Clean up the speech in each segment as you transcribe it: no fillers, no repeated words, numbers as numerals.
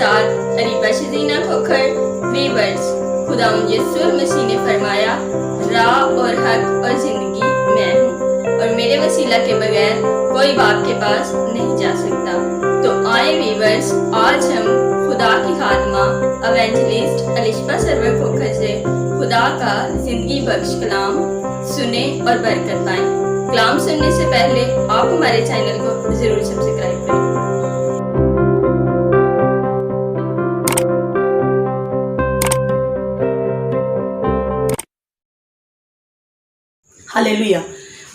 साथ अरीबा शजीना खोखर वीवर्स। खुदावंद यीशु मसीह ने फरमाया, राह और हक और जिंदगी मैं हूँ और मेरे वसीला के बगैर कोई बाप के पास नहीं जा सकता। तो आए वीवर्स, आज हम खुदा की खादमा एवेंजलिस्ट अलिशबा सरवर खोखर से खुदा का जिंदगी बख्श कलाम सुने और बरकत पाएं। कलाम सुनने से पहले आप हमारे चैनल को जरूर सब्सक्राइब करें। हालेलुया।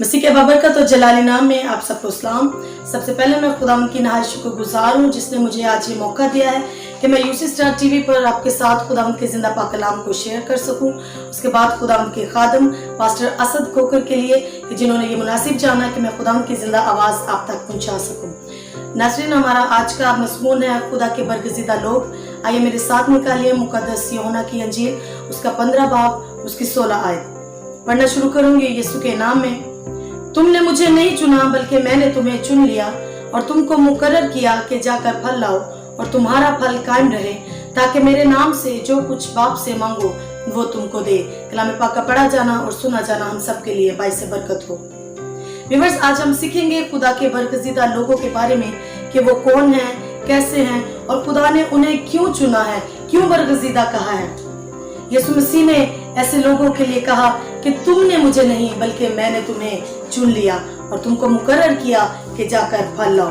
मसीह के बाबरकत और जलाली नाम में आप सबको सलाम। सबसे पहले मैं खुदा की नहायत शुक्रगुजार हूँ जिसने मुझे आज ये मौका दिया है कि मैं यूसी स्टार टीवी पर आपके साथ खुदा के जिंदा पाक कलाम को शेयर कर सकूं। उसके बाद खुदा के खादम पास्टर असद खोखर के लिए कि जिन्होंने ये मुनासिब जाना कि मैं खुदा की जिंदा आवाज आप तक पहुंचा सकूं। नाज़रीन, हमारा आज का मज़मून है खुदा के बरगज़ीदा लोग। आइए मेरे साथ निकालिए मुक़द्दस यूहन्ना की अंजील, उसका 15 बाब, उसकी 16 आयत पढ़ना शुरू करूंगी यीशु के नाम में। तुमने मुझे नहीं चुना बल्कि मैंने तुम्हें चुन लिया और तुमको मुकर्रर किया कि जाकर फल लाओ और तुम्हारा फल कायम रहे, ताकि मेरे नाम से जो कुछ बाप से मांगो वो तुमको दे। कलाम पाक का पढ़ा जाना और सुना जाना हम सब के लिए बाइस बरकत हो। व्यूअर्स, आज हम सीखेंगे खुदा के बरगज़ीदा लोगों के बारे में कि वो कौन है, कैसे हैं और खुदा ने उन्हें क्यों चुना है, क्यों बरगज़ीदा कहा है। यीशु मसीह ने ऐसे लोगों के लिए कहा कि तुमने मुझे नहीं बल्कि मैंने तुम्हें चुन लिया और तुमको मुकर्रर किया कि जाकर फल लाओ।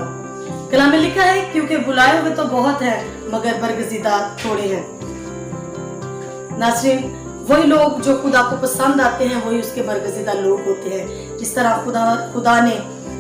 कलाम में लिखा है, क्योंकि बुलाए हुए तो बहुत हैं मगर बरगज़ीदा थोड़े हैं। नाज़रीन, वही लोग जो खुदा को पसंद आते हैं वही उसके बरगज़ीदा लोग होते हैं। जिस तरह खुदा ने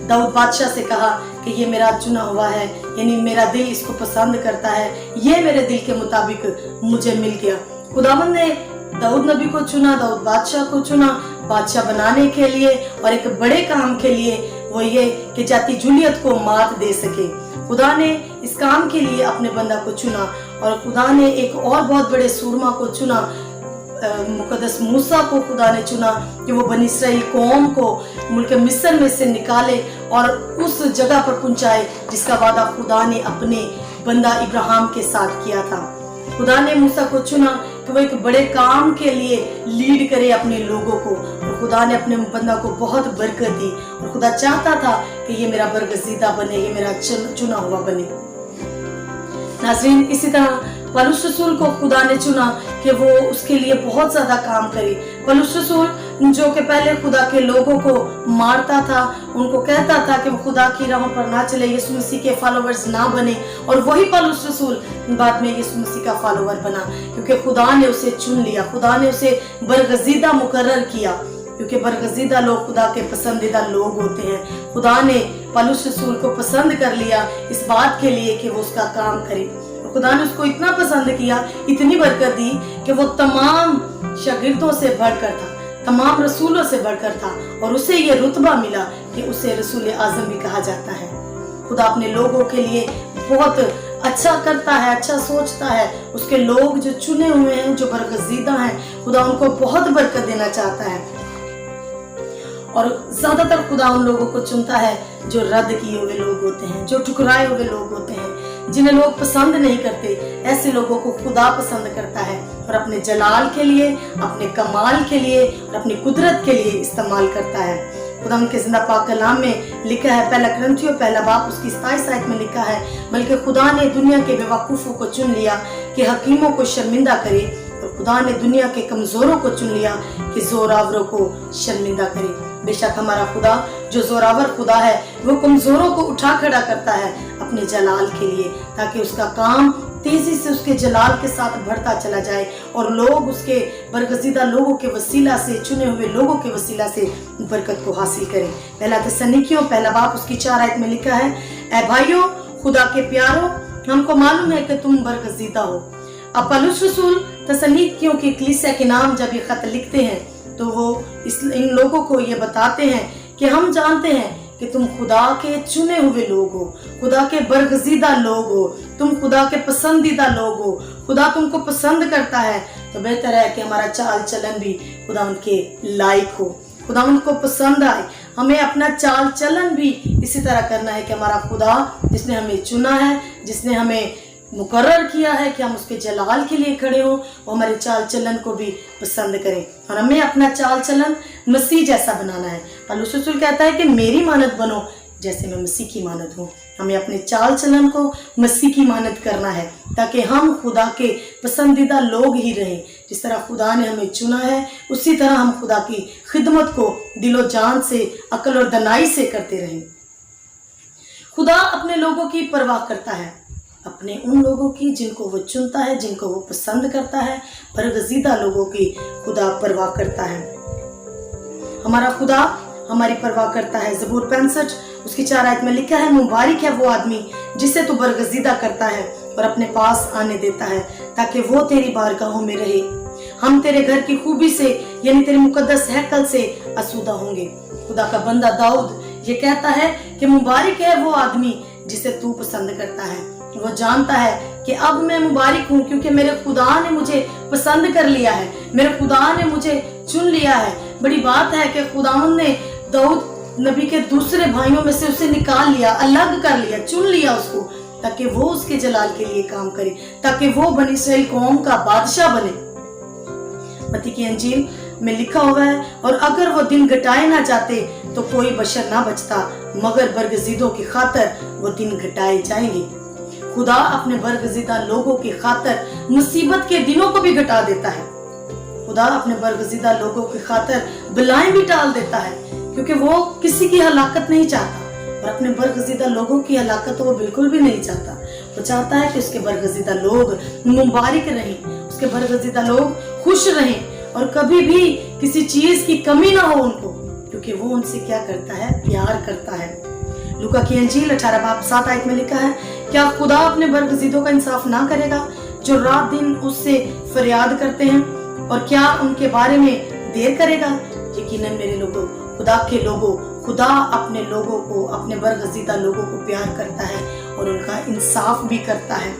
दाऊद बादशाह से कहा कि ये मेरा चुना हुआ है, यानी मेरा दिल इसको पसंद करता है, ये मेरे दिल के मुताबिक मुझे मिल गया। खुदावंद ने दाऊद नबी को चुना, दाऊद बादशाह को चुना बादशाह बनाने के लिए और एक बड़े काम के लिए, वो ये कि जाति जूलियत को मात दे सके। खुदा ने इस काम के लिए अपने बंदा को चुना और खुदा ने एक और बहुत बड़े सूरमा को चुना, मुकद्दस मूसा को खुदा ने चुना कि वो बनी इसराइल कौम को मुल्क मिस्र में से निकाले और उस जगह पर पहुंचाए जिसका वादा खुदा ने अपने बंदा इब्राहिम के साथ किया था। खुदा ने मूसा को चुना कि वो एक बड़े काम के लिए लीड करे अपने लोगों को और खुदा ने अपने बंदा को बहुत बरकत दी और खुदा चाहता था कि ये मेरा बरगज़ीदा बने, ये मेरा चुना हुआ बने। नाज़रीन, इसी तरह पौलुस रसूल को खुदा ने चुना कि वो उसके लिए बहुत ज्यादा काम करे। पौलुस रसूल जो कि पहले खुदा के लोगों को मारता था, उनको कहता था कि वो खुदा की राहों पर ना चले, यीशु मसीह के फॉलोवर्स ना बने, और वही पौलुस रसूल बाद में यीशु मसीह का फॉलोवर बना क्योंकि खुदा ने उसे चुन लिया, खुदा ने उसे बरगज़ीदा मुकर्रर किया, क्योंकि बरगज़ीदा लोग खुदा के पसंदीदा लोग होते हैं। खुदा ने पौलुस रसूल को पसंद कर लिया इस बात के लिए कि वो उसका काम करे। खुदा ने उसको इतना पसंद किया, इतनी बरकत दी कि वो तमाम शागिर्दों से बढ़कर था, तमाम रसूलों से बढ़कर था और उसे ये रुतबा मिला कि उसे रसूल आज़म भी कहा जाता है। खुदा अपने लोगों के लिए बहुत अच्छा करता है, अच्छा सोचता है। उसके लोग जो चुने हुए हैं, जो बरगज़ीदा हैं, खुदा उनको बहुत बरकत देना चाहता है और ज्यादातर खुदा उन लोगों को चुनता है जो रद्द किए हुए लोग होते हैं, जो ठुकराए हुए लोग होते हैं, जिन्हें लोग पसंद नहीं करते। ऐसे लोगों को खुदा पसंद करता है और अपने जलाल के लिए, अपने कमाल के लिए और अपनी कुदरत के लिए इस्तेमाल करता है। खुदा के जिंदा पाक कलाम में लिखा है, पहला कुरिन्थियों पहला बाब उसकी 27 आयत में लिखा है, बल्कि खुदा ने दुनिया के बेवकूफों को चुन लिया कि हकीमों को शर्मिंदा करे, और खुदा ने दुनिया के कमजोरों को चुन लिया कि जोरावरों को शर्मिंदा करे। बेशक हमारा खुदा जो जोरावर खुदा है वो कमजोरों को उठा खड़ा करता है अपने जलाल के लिए, ताकि उसका काम तेजी से उसके जलाल के साथ बढ़ता चला जाए और लोग उसके बरगज़ीदा लोगों के वसीला से, चुने हुए लोगों के वसीला से बरकत को हासिल करें। पहला थिस्सलुनीकियों पहला बाब उसकी 4 आयत में लिखा है, ऐ भाइयों खुदा के प्यारो, हमको मालूम है कि तुम बरगज़ीदा हो। अब पौलुस रसूल थिस्सलुनीकियों की कलीसिया के नाम जब ये खत लिखते हैं तो वो इन लोगों को ये बताते हैं कि हम जानते हैं कि तुम खुदा के चुने हुए लोग हो, खुदा के बरगज़ीदा लोग हो, तुम खुदा के पसंदीदा लोग हो, खुदा तुमको पसंद करता है। तो बेहतर है कि हमारा चाल चलन भी खुदा उनके लायक हो, खुदा उनको पसंद आए। हमें अपना चाल चलन भी इसी तरह करना है कि हमारा खुदा जिसने हमें चुना है, जिसने हमें मुकर्रर किया है कि हम उसके जलाल के लिए खड़े हों, वो हमारे चाल चलन को भी पसंद करें और हमें अपना चाल चलन मसीह जैसा बनाना है। पौलुस रसूल कहता है कि मेरी मानद बनो जैसे मैं मसीह की मानद हूँ। हमें अपने चाल चलन को मसीह की मानद करना है ताकि हम खुदा के पसंदीदा लोग ही रहें। जिस तरह खुदा ने हमें चुना है उसी तरह हम खुदा की खिदमत को दिलो जान से, अक्ल और दनाई से करते रहें। खुदा अपने लोगों की परवाह करता है, अपने उन लोगों की जिनको वो चुनता है, जिनको वो पसंद करता है। बरगजीदा लोगों की खुदा परवाह करता है। हमारा खुदा हमारी परवाह करता है। ज़बूर 65 उसकी 4 आयत में लिखा है, मुबारक है वो आदमी जिसे तू बरगजीदा करता है और अपने पास आने देता है ताकि वो तेरी बारगाहों में रहे। हम तेरे घर की खूबी से यानी तेरे मुकद्दस हैकल से आसूदा होंगे। खुदा का बंदा दाऊद ये कहता है कि मुबारक है वो आदमी जिसे तू पसंद करता है। वो जानता है कि अब मैं मुबारक हूँ क्योंकि मेरे खुदा ने मुझे पसंद कर लिया है, मेरे खुदा ने मुझे चुन लिया है। बड़ी बात है कि खुदावंद ने दाऊद नबी के दूसरे भाइयों में से उसे निकाल लिया, अलग कर लिया, चुन लिया उसको ताकि वो उसके जलाल के लिए काम करे, ताकि वो बनी इसराइल कौम का बादशाह बने। मत्ती की अंजील में लिखा हुआ है, और अगर वो दिन घटाए ना जाते तो कोई बशर ना बचता, मगर बरगजीदों की खातर वो दिन घटाए जाएंगे। खुदा अपने बरगजीदा लोगों की खातर मुसीबत के दिनों को भी घटा देता है। खुदा अपने बरगजीदा लोगों की खातर बलाएं भी टाल देता है क्योंकि वो किसी की हलाकत नहीं चाहता और अपने बरगजीदा लोगों की हलाकत वो बिल्कुल भी नहीं चाहता। वो चाहता है कि उसके बरगजीदा लोग मुबारक रहें, उसके बरगजीदा लोग खुश रहें और कभी भी किसी चीज की कमी ना हो उनको, क्योंकि वो उनसे क्या करता है, प्यार करता है। लूका की अंजील 18 बाब 7 आयत में लिखा है, क्या खुदा अपने बरगजीदों का इंसाफ ना करेगा जो रात दिन उससे फरियाद करते हैं, और क्या उनके बारे में देर करेगा? यकीनन मेरे लोगों, खुदा के लोगों, खुदा अपने लोगों को, अपने बरगजीदा लोगों को प्यार करता है और उनका इंसाफ भी करता है।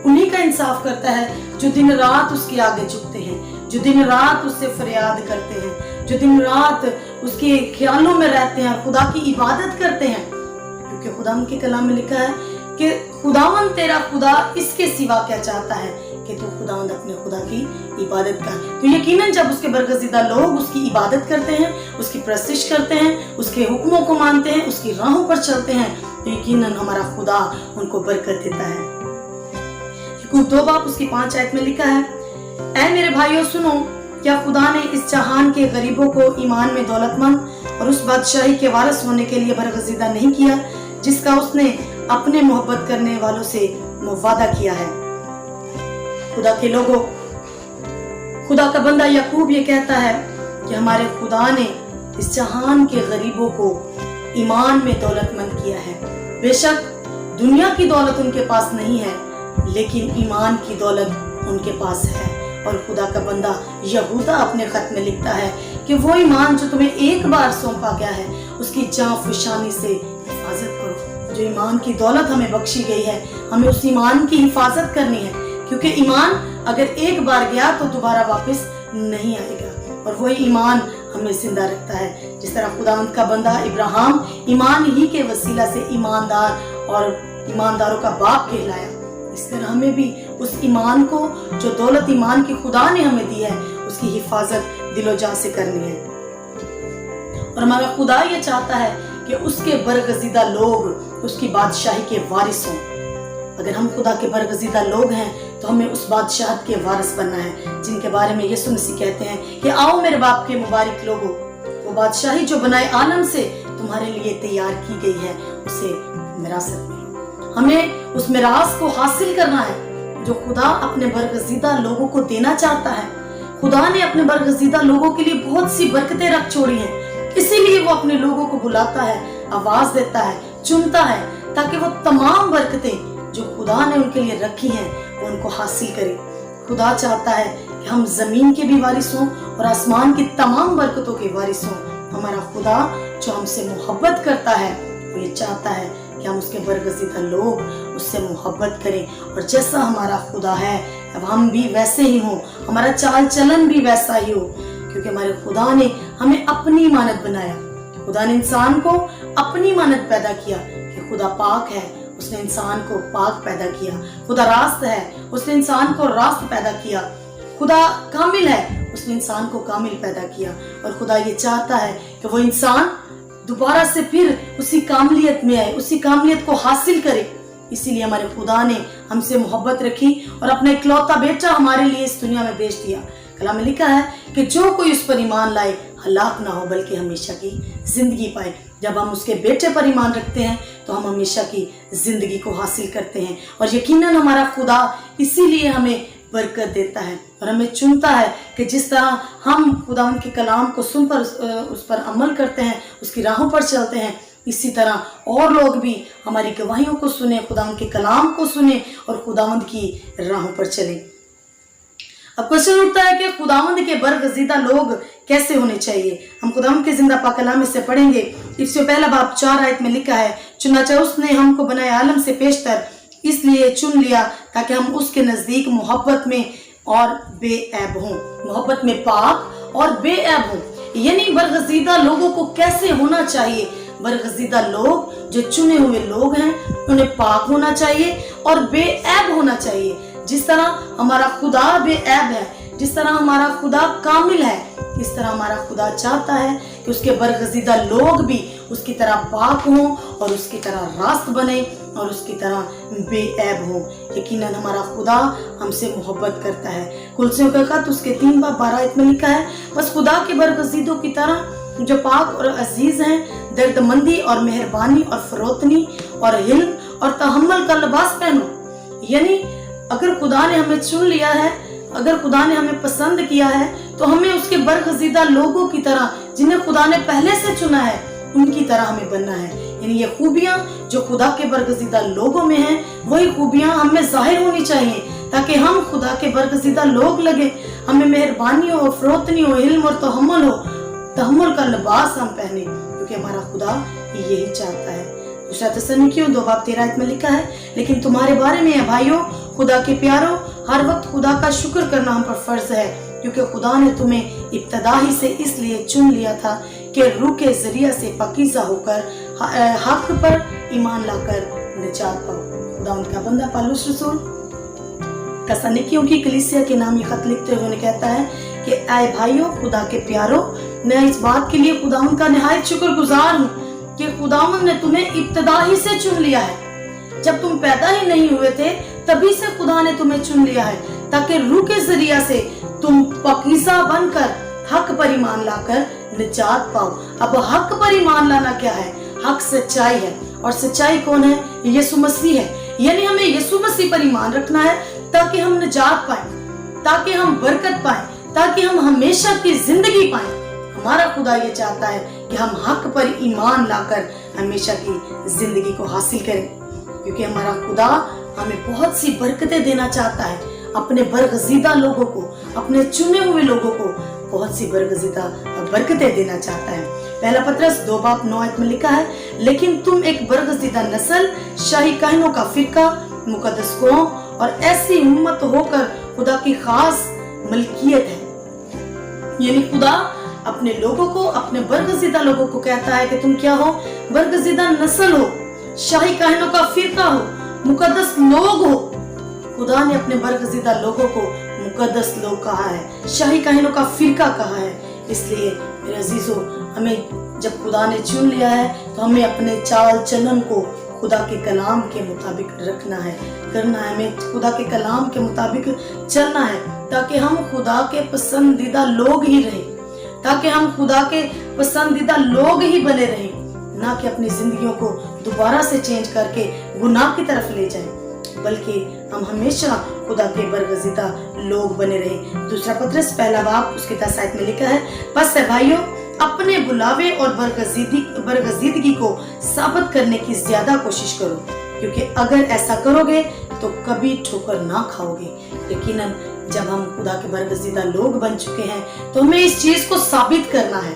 उन्हीं का इंसाफ करता है जो दिन रात उसके आगे झुकते हैं, जो दिन रात उससे फरियाद करते हैं, जो दिन रात उसके ख्यालों में रहते हैं और खुदा की इबादत करते हैं। क्योंकि खुदा के कलाम में लिखा है कि खुदावंद तेरा खुदा इसके सिवा क्या चाहता है कि तू खुदावंद अपने खुदा की इबादत कर। तो यकीनन जब उसके बरगजीदा लोग उसकी इबादत करते हैं, उसकी प्रस्तिश करते हैं, उसके हुक्मों को मानते हैं, उसकी राहों पर चलते हैं, तो यकीनन हमारा खुदा उनको बरकत देता है। याकूब 2 बाब उसकी 5 आयत में लिखा है, ऐ मेरे भाइयों सुनो, क्या खुदा ने इस जहान के गरीबों को ईमान में दौलतमंद और उस बादशाही के वारिस होने के लिए बरगजीदा नहीं किया जिसका उसने अपने मोहब्बत करने वालों से वादा किया है। खुदा के लोगों, खुदा का बंदा याकूब ये कहता है कि हमारे खुदा ने इस जहान के गरीबों को ईमान में दौलतमंद किया है। बेशक दुनिया की दौलत उनके पास नहीं है, लेकिन ईमान की दौलत उनके पास है। और खुदा का बंदा यहूदा अपने खत में लिखता है कि वो ईमान जो तुम्हें एक बार सौंपा गया है उसकी जांफशानी से हिफाजत करो। जो ईमान की दौलत हमें बख्शी गई है, हमें उस ईमान की हिफाजत करनी है, क्योंकि ईमान अगर एक बार गया तो दोबारा वापस नहीं आएगा। और वही ईमान हमें जिंदा रखता है। जिस तरह खुदावंद का बंदा इब्राहिम ईमान ही के वसीला से ईमानदार और ईमानदारों का बाप कहलाया, इस तरह हमें भी उस ईमान को, जो दौलत ईमान की खुदा ने हमें दी है, उसकी हिफाजत दिलो जान से करनी है। और हमारा खुदा ये चाहता है कि उसके बरगजीदा लोग उसकी बादशाही के वारिस हों। अगर हम खुदा के बरगजीदा लोग हैं तो हमें उस बादशाह के वारिस बनना है, जिनके बारे में यीशु मसीह कहते हैं कि आओ मेरे बाप के मुबारक लोगों, वो बादशाही जो बनाए आलम से तुम्हारे लिए तैयार की गई है, उसे विरासत में। हमें उस मिरास को हासिल करना है जो खुदा अपने बरगजीदा लोगों को देना चाहता है। खुदा ने अपने बरगजीदा लोगों के लिए बहुत सी बरकतें रख छोड़ी हैं, इसीलिए वो अपने लोगों को बुलाता है, आवाज देता है, चुनता है, ताकि वो तमाम बरकतें जो खुदा ने उनके लिए रखी हैं वो उनको हासिल करें। खुदा चाहता है कि हम जमीन के भी वारिस हों और आसमान की तमाम बरकतों के वारिस हों। हमारा खुदा जो हमसे मोहब्बत करता है वो ये चाहता है कि हम उसके बरगजीदा लोग उससे मोहब्बत करें, और जैसा हमारा खुदा है अब हम भी वैसे ही हों, हमारा चाल चलन भी वैसा ही हो, क्योंकि हमारे खुदा ने हमें अपनी मानद बनाया। खुदा ने इंसान को अपनी मानद पैदा किया कि खुदा पाक है उसने इंसान को पाक पैदा किया। खुदा रास्त है, उसने इंसान को रास्त पैदा किया। खुदा कामिल है, उसने इंसान को कामिल पैदा किया। और खुदा ये चाहता है कि वो इंसान दोबारा से फिर उसी कामलियत में आए, उसी कामलियत को हासिल करे। इसीलिए हमारे खुदा ने हमसे मोहब्बत रखी और अपना इकलौता बेटा हमारे लिए इस दुनिया में भेज दिया। कलाम में लिखा है कि जो कोई उस पर ईमान लाए हलाक ना हो बल्कि हमेशा की जिंदगी पाए। जब हम उसके बेटे पर ईमान रखते हैं तो हम हमेशा की जिंदगी को हासिल करते हैं। और यकीनन हमारा खुदा इसीलिए हमें बरकत देता है और हमें चुनता है कि जिस तरह हम खुदा उनके कलाम को सुनकर उस पर अमल करते हैं, उसकी राहों पर चलते हैं, इसी तरह और लोग भी हमारी गवाहियों को सुने, खुदावंद के कलाम को सुने और खुदावंद की राहों पर चले। अब क्वेश्चन उठता है कि खुदावंद के बरगजीदा लोग कैसे होने चाहिए। हम खुदावंद के जिंदा पाक कलाम में से पढ़ेंगे। इससे पहला बाब 4 आयत में लिखा है, चुनाचे उसने हमको बनाए आलम से पेशतर इसलिए चुन लिया ताकि हम उसके नजदीक मोहब्बत में और बेऐब हों, मोहब्बत में पाक और बेऐब हों। यानी बरगजीदा लोगों को कैसे होना चाहिए। बरगजीदा लोग जो चुने हुए लोग हैं उन्हें पाक होना चाहिए और बेऐब होना चाहिए। जिस तरह हमारा खुदा बेऐब है, जिस तरह हमारा खुदा कामिल है, इस तरह हमारा खुदा चाहता है कि उसके बरगजीदा लोग भी उसकी तरह पाक हों और उसकी तरह रास्त बने और उसकी तरह बेऐब हों। यकीनन हमारा खुदा हमसे मोहब्बत करता है। कुलसियों का खत उसके 3 बाब 12 आयत में लिखा है, बस खुदा के बरगजीदों की तरह जो पाक और अजीज हैं, दर्दमंदी और मेहरबानी और फरोतनी और हिल्म और तहम्मुल का लिबास पहनो। यानी अगर खुदा ने हमें चुन लिया है, अगर खुदा ने हमें पसंद किया है तो हमें उसके बरगजीदा लोगों की तरह, जिन्हें खुदा ने पहले से चुना है, उनकी तरह हमें बनना है। यानी ये खूबियां जो खुदा के बरगजीदा लोगों में हैं, वही खूबियां हमें जाहिर होनी चाहिए ताकि हम खुदा के बरगजीदा लोग लगे। हमें मेहरबानी हो, फरोतनी हो, हिल्म और तहम्मुल का लिबास हम पहने, क्योंकि हमारा खुदा यही चाहता है। दूसरा थिस्सलुनीकियों 2 बाब 13 आयत में लिखा है, लेकिन तुम्हारे बारे में भाइयों, खुदा के प्यारों, हर वक्त खुदा का शुक्र करना हम पर फर्ज है, क्योंकि खुदा ने तुम्हें इब्तदा ही से इसलिए चुन लिया था कि रूह के जरिया से पाकीज़ा होकर हक पर ईमान लाकर निजात पाओ। खुदा उनका बंदा पौलुस रसूल थिस्सलुनीकियों की कलीसिया के नाम ये खत लिखते हुए कहता है कि ऐ भाइयों, खुदा के प्यारों, मैं इस बात के लिए खुदावंद का निहायत शुक्रगुजार हूँ कि खुदावंद ने तुम्हें इब्तदा ही से चुन लिया है। जब तुम पैदा ही नहीं हुए थे तभी से खुदा ने तुम्हें चुन लिया है ताकि रूह के जरिया से तुम पाकीज़ा बनकर हक पर ईमान लाकर निजात पाओ। अब हक पर ईमान लाना क्या है? हक सच्चाई है, और सच्चाई कौन है? यीशु मसीह है। यानी हमें यीशु मसीह पर ईमान रखना है ताकि हम निजात पाएं, ताकि हम बरकत पाएं, ताकि हम हमेशा की जिंदगी पाएं। हमारा खुदा ये चाहता है कि हम हक पर ईमान लाकर हमेशा की जिंदगी को हासिल करें, क्योंकि हमारा खुदा हमें बहुत सी बरकतें देना चाहता है। अपने बरगजीदा लोगों को, अपने चुने हुए लोगों को बहुत सी बरगजीदा बरकतें देना चाहता है। पहला पत्रस 2 बाब 9 आयत में लिखा है, लेकिन तुम एक बरगजीदा नस्ल, शाही कहनों का फिरका, मुकद्दस कौम और ऐसी उम्मत होकर खुदा की खास मलकियत है। यानी खुदा अपने लोगों को, अपने बरगजीदा लोगों को कहता है कि तुम क्या हो? बरगजीदा नस्ल हो, शाही कहनों का फिरका हो, मुकद्दस लोग हो। खुदा ने अपने बरगजीदा लोगों को मुकद्दस लोग कहा है, शाही कहनों का फिरका कहा है। इसलिए मेरे अजीजों, हमें जब खुदा ने चुन लिया है तो हमें अपने चाल चलन को खुदा के कलाम के मुताबिक रखना है, करना है। हमें खुदा के कलाम के मुताबिक चलना है ताकि हम खुदा के पसंदीदा लोग ही रहें, ताकि हम खुदा के पसंदीदा लोग ही बने रहें, ना कि अपनी जिंदगियों को दोबारा से चेंज करके गुनाह की तरफ ले जाएं, बल्कि हम हमेशा खुदा के बरगजीदा लोग बने रहें। दूसरा पत्रस 1 बाब उसके 10 आयत में लिखा है, बस है भाइयों, अपने बुलावे और बरगजीदगी को साबित करने की ज्यादा कोशिश करो, क्योंकि अगर ऐसा करोगे तो कभी ठोकर ना खाओगे। यकीनन जब हम खुदा के बरगजीदा लोग बन चुके हैं तो हमें इस चीज को साबित करना है,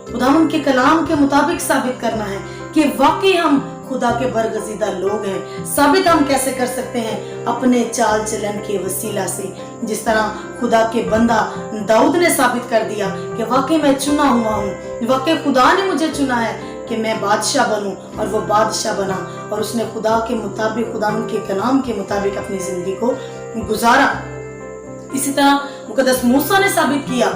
खुदावंद के कलाम के मुताबिक साबित करना है कि वाकई हम खुदा के बरगजीदा लोग हैं। साबित हम कैसे कर सकते हैं? अपने चाल चलन के वसीला से, जिस तरह खुदा के बंदा दाऊद ने साबित कर दिया कि वाकई मैं चुना हुआ हूँ, वाकई खुदा ने मुझे चुना है कि मैं बादशाह बनूं, और वो बादशाह बना और उसने खुदा के मुताबिक, खुदा के कलाम के मुताबिक अपनी जिंदगी को गुजारा। इसी तरह मुकद्दस मूसा ने साबित किया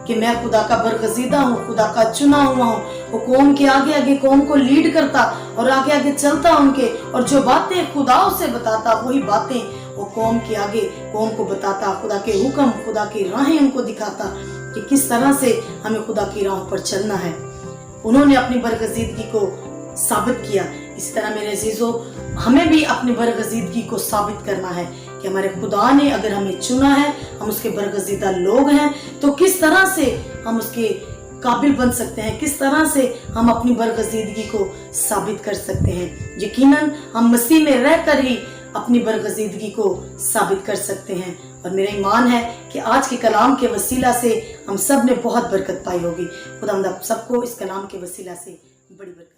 कि मैं खुदा का बरगजीदा हूँ, खुदा का चुना हुआ हूँ। वो कौम के आगे आगे कौम को लीड करता और आगे आगे चलता उनके, और जो बातें खुदा उसे बताता वही बातें वो कौम के आगे कौम को बताता, खुदा के हुक्म, खुदा की राहें उनको दिखाता कि किस तरह से हमें खुदा की राहों पर चलना है। उन्होंने अपनी बरगजीदगी को साबित किया। इसी तरह मेरे अजीजों, हमें भी अपनी बरगजीदगी को साबित करना है कि हमारे खुदा ने अगर हमें चुना है, हम उसके बरगजीदा लोग हैं, तो किस तरह से हम उसके काबिल बन सकते हैं, किस तरह से हम अपनी बरगजीदगी को साबित कर सकते हैं। यकीनन हम मसीह में रहकर ही अपनी बरगजीदगी को साबित कर सकते हैं। और मेरा ईमान है कि आज के कलाम के वसीला से हम सब ने बहुत बरकत पाई होगी। खुदा आप सबको इस कलाम के वसीला से बड़ी बरकत